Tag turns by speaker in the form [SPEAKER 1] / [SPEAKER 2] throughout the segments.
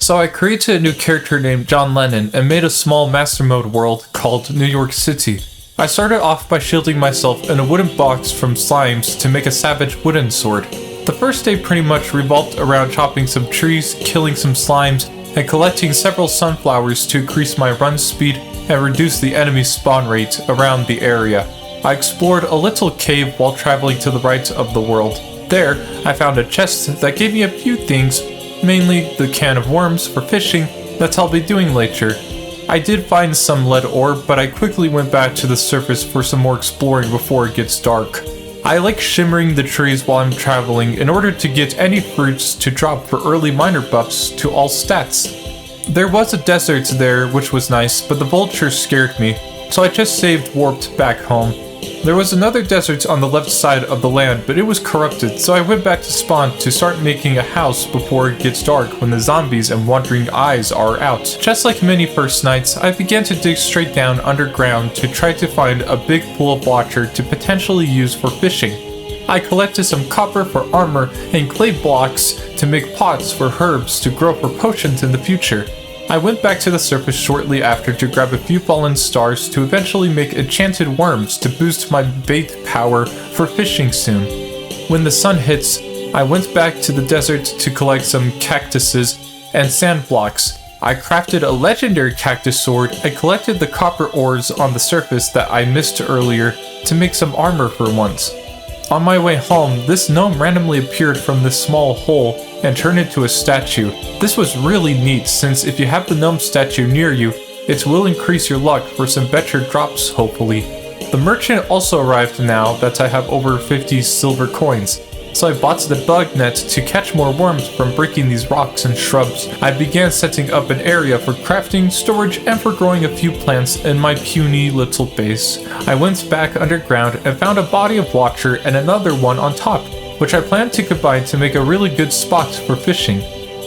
[SPEAKER 1] So I created a new character named John Lennon and made a small master mode world called New York City. I started off by shielding myself in a wooden box from slimes to make a savage wooden sword. The first day pretty much revolved around chopping some trees, killing some slimes, and collecting several sunflowers to increase my run speed and reduce the enemy spawn rate around the area. I explored a little cave while traveling to the right of the world. There, I found a chest that gave me a few things, mainly the can of worms for fishing that I'll be doing later. I did find some lead ore, but I quickly went back to the surface for some more exploring before it gets dark. I like shimmering the trees while I'm traveling in order to get any fruits to drop for early miner buffs to all stats. There was a desert there which was nice, but the vultures scared me, so I just saved warped back home. There was another desert on the left side of the land, but it was corrupted, so I went back to spawn to start making a house before it gets dark when the zombies and wandering eyes are out. Just like many first nights, I began to dig straight down underground to try to find a big pool of water to potentially use for fishing. I collected some copper for armor and clay blocks to make pots for herbs to grow for potions in the future. I went back to the surface shortly after to grab a few fallen stars to eventually make enchanted worms to boost my bait power for fishing soon. When the sun hits, I went back to the desert to collect some cactuses and sand blocks. I crafted a legendary cactus sword and collected the copper ores on the surface that I missed earlier to make some armor for once. On my way home, this gnome randomly appeared from this small hole and turned into a statue. This was really neat since if you have the gnome statue near you, it will increase your luck for some better drops hopefully. The merchant also arrived now that I have over 50 silver coins, so I bought the bug net to catch more worms from breaking these rocks and shrubs. I began setting up an area for crafting, storage, and for growing a few plants in my puny little base. I went back underground and found a body of water and another one on top, which I planned to combine to make a really good spot for fishing.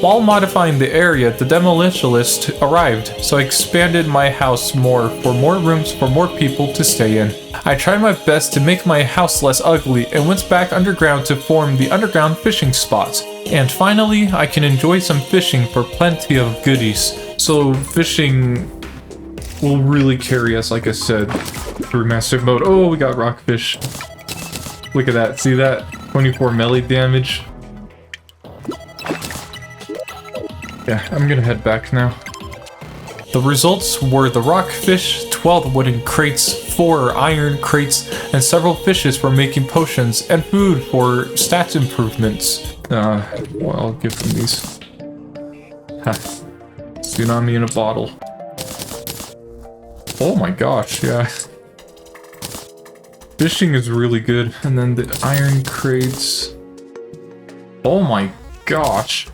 [SPEAKER 1] While modifying the area, the demolitionist arrived, so I expanded my house more for more rooms for more people to stay in. I tried my best to make my house less ugly and went back underground to form the underground fishing spot. And finally, I can enjoy some fishing for plenty of goodies. So fishing will really carry us, like I said, through Master Mode. Oh, we got rockfish. Look at that, see that? 24 melee damage. Yeah, I'm gonna head back now. The results were the rockfish, 12 wooden crates, 4 iron crates, and several fishes for making potions, and food for stats improvements. Well, I'll give them these. Ha. Tsunami in a bottle. Oh my gosh, yeah. Fishing is really good, and then the iron crates. Oh my gosh.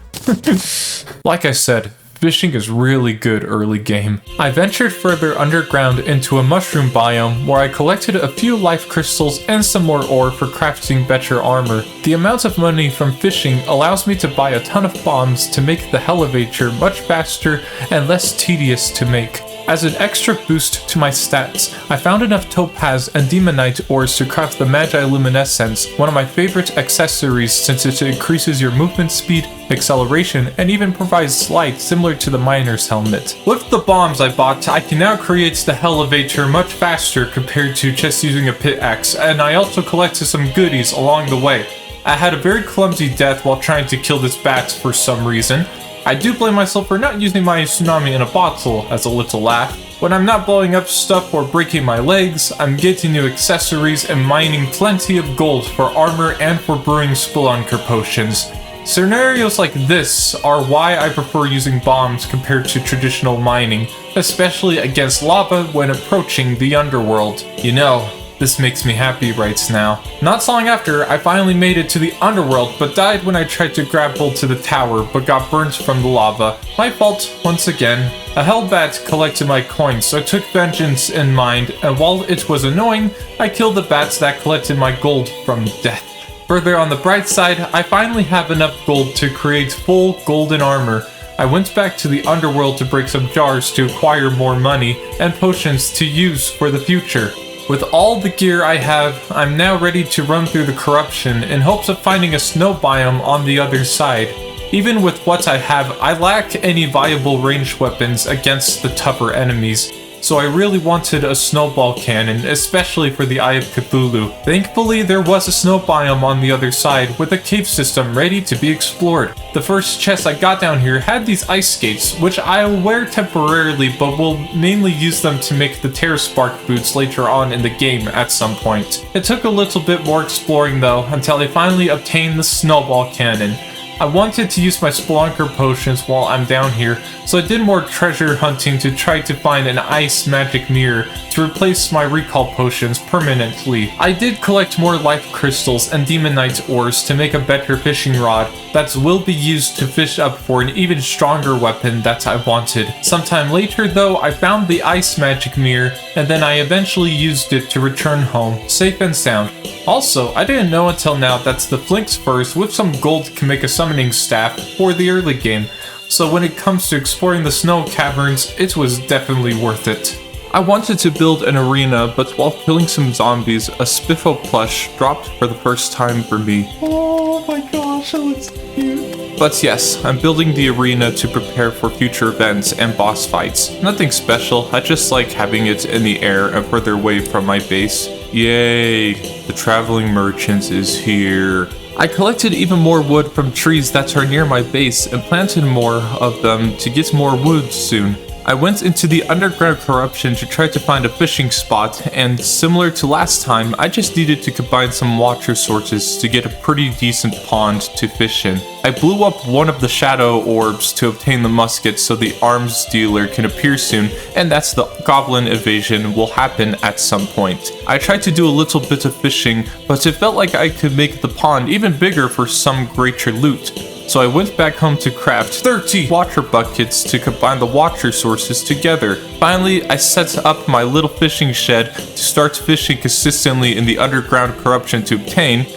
[SPEAKER 1] Like I said, fishing is really good early game. I ventured further underground into a mushroom biome where I collected a few life crystals and some more ore for crafting better armor. The amount of money from fishing allows me to buy a ton of bombs to make the elevator much faster and less tedious to make. As an extra boost to my stats, I found enough topaz and demonite ores to craft the Magi Luminescence, one of my favorite accessories since it increases your movement speed, acceleration, and even provides light similar to the miner's helmet. With the bombs I bought, I can now create the elevator much faster compared to just using a pickaxe, and I also collected some goodies along the way. I had a very clumsy death while trying to kill this bat for some reason. I do blame myself for not using my tsunami in a bottle as a little laugh. When I'm not blowing up stuff or breaking my legs, I'm getting new accessories and mining plenty of gold for armor and for brewing spelunker potions. Scenarios like this are why I prefer using bombs compared to traditional mining, especially against lava when approaching the underworld. You know, this makes me happy right now. Not so long after, I finally made it to the underworld, but died when I tried to grapple to the tower, but got burnt from the lava. My fault, once again. A hellbat collected my coins, so I took vengeance in mind, and while it was annoying, I killed the bats that collected my gold from death. Further on the bright side, I finally have enough gold to create full golden armor. I went back to the underworld to break some jars to acquire more money and potions to use for the future. With all the gear I have, I'm now ready to run through the corruption in hopes of finding a snow biome on the other side. Even with what I have, I lack any viable ranged weapons against the tougher enemies, so I really wanted a snowball cannon, especially for the Eye of Cthulhu. Thankfully, there was a snow biome on the other side with a cave system ready to be explored. The first chest I got down here had these ice skates, which I'll wear temporarily but will mainly use them to make the Terra Spark boots later on in the game at some point. It took a little bit more exploring though, until I finally obtained the snowball cannon. I wanted to use my Spelunker potions while I'm down here, so I did more treasure hunting to try to find an ice magic mirror to replace my recall potions permanently. I did collect more life crystals and demonite ores to make a better fishing rod that will be used to fish up for an even stronger weapon that I wanted. Sometime later though, I found the ice magic mirror, and then I eventually used it to return home, safe and sound. Also, I didn't know until now that the Flink's Furs with some gold can make a summoning staff for the early game, so when it comes to exploring the snow caverns, it was definitely worth it. I wanted to build an arena, but while killing some zombies, a Spiffo plush dropped for the first time for me. Oh my gosh, that looks cute. But yes, I'm building the arena to prepare for future events and boss fights. Nothing special, I just like having it in the air and further away from my base. Yay, the traveling merchant is here. I collected even more wood from trees that are near my base and planted more of them to get more wood soon. I went into the underground corruption to try to find a fishing spot, and similar to last time, I just needed to combine some water sources to get a pretty decent pond to fish in. I blew up one of the shadow orbs to obtain the musket so the arms dealer can appear soon, and that's the goblin evasion will happen at some point. I tried to do a little bit of fishing, but it felt like I could make the pond even bigger for some greater loot. So I went back home to craft 30 water buckets to combine the water sources together. Finally, I set up my little fishing shed to start fishing consistently in the underground corruption to obtain.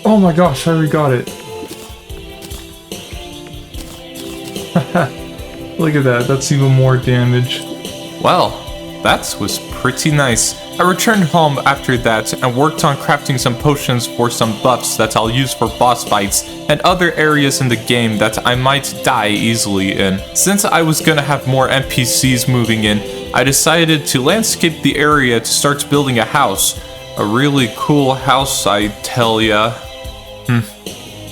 [SPEAKER 1] Oh my gosh, I already got it. Look at that, that's even more damage. Well, that was pretty nice. I returned home after that and worked on crafting some potions for some buffs that I'll use for boss fights and other areas in the game that I might die easily in. Since I was gonna have more NPCs moving in, I decided to landscape the area to start building a house. A really cool house, I tell ya.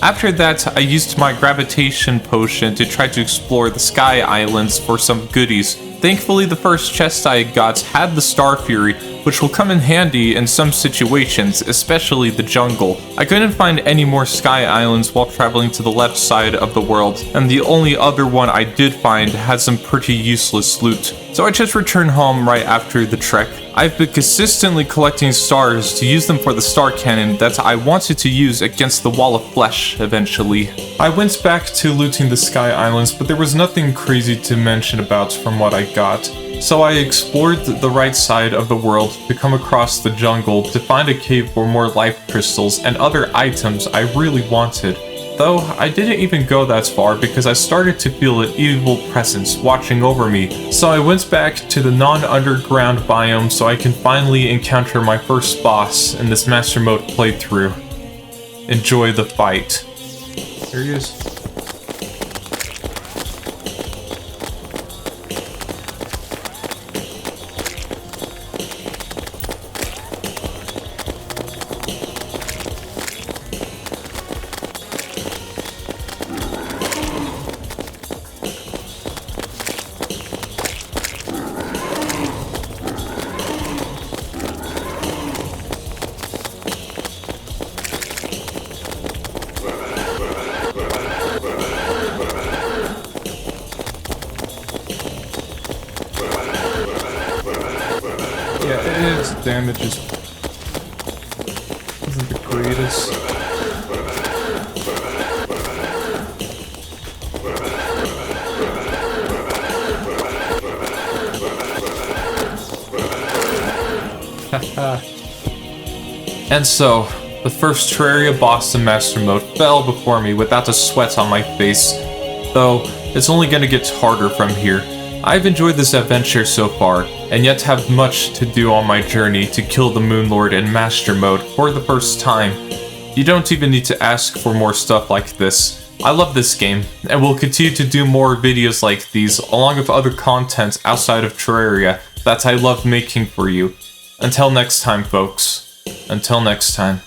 [SPEAKER 1] After that, I used my gravitation potion to try to explore the Sky Islands for some goodies. Thankfully, the first chest I got had the Star Fury, which will come in handy in some situations, especially the jungle. I couldn't find any more Sky Islands while traveling to the left side of the world, and the only other one I did find had some pretty useless loot. So I just returned home right after the trek. I've been consistently collecting stars to use them for the star cannon that I wanted to use against the Wall of Flesh eventually. I went back to looting the Sky Islands, but there was nothing crazy to mention about from what I got. So I explored the right side of the world to come across the jungle to find a cave for more life crystals and other items I really wanted. Though I didn't even go that far because I started to feel an evil presence watching over me. So I went back to the non-underground biome so I can finally encounter my first boss in this Master Mode playthrough. Enjoy the fight. There he is. Yeah, his damage isn't the greatest. And so, the first Terraria boss in Master Mode fell before me without a sweat on my face, though it's only gonna get harder from here. I've enjoyed this adventure so far, and yet have much to do on my journey to kill the Moon Lord in Master Mode for the first time. You don't even need to ask for more stuff like this. I love this game, and will continue to do more videos like these, along with other content outside of Terraria that I love making for you. Until next time, folks. Until next time.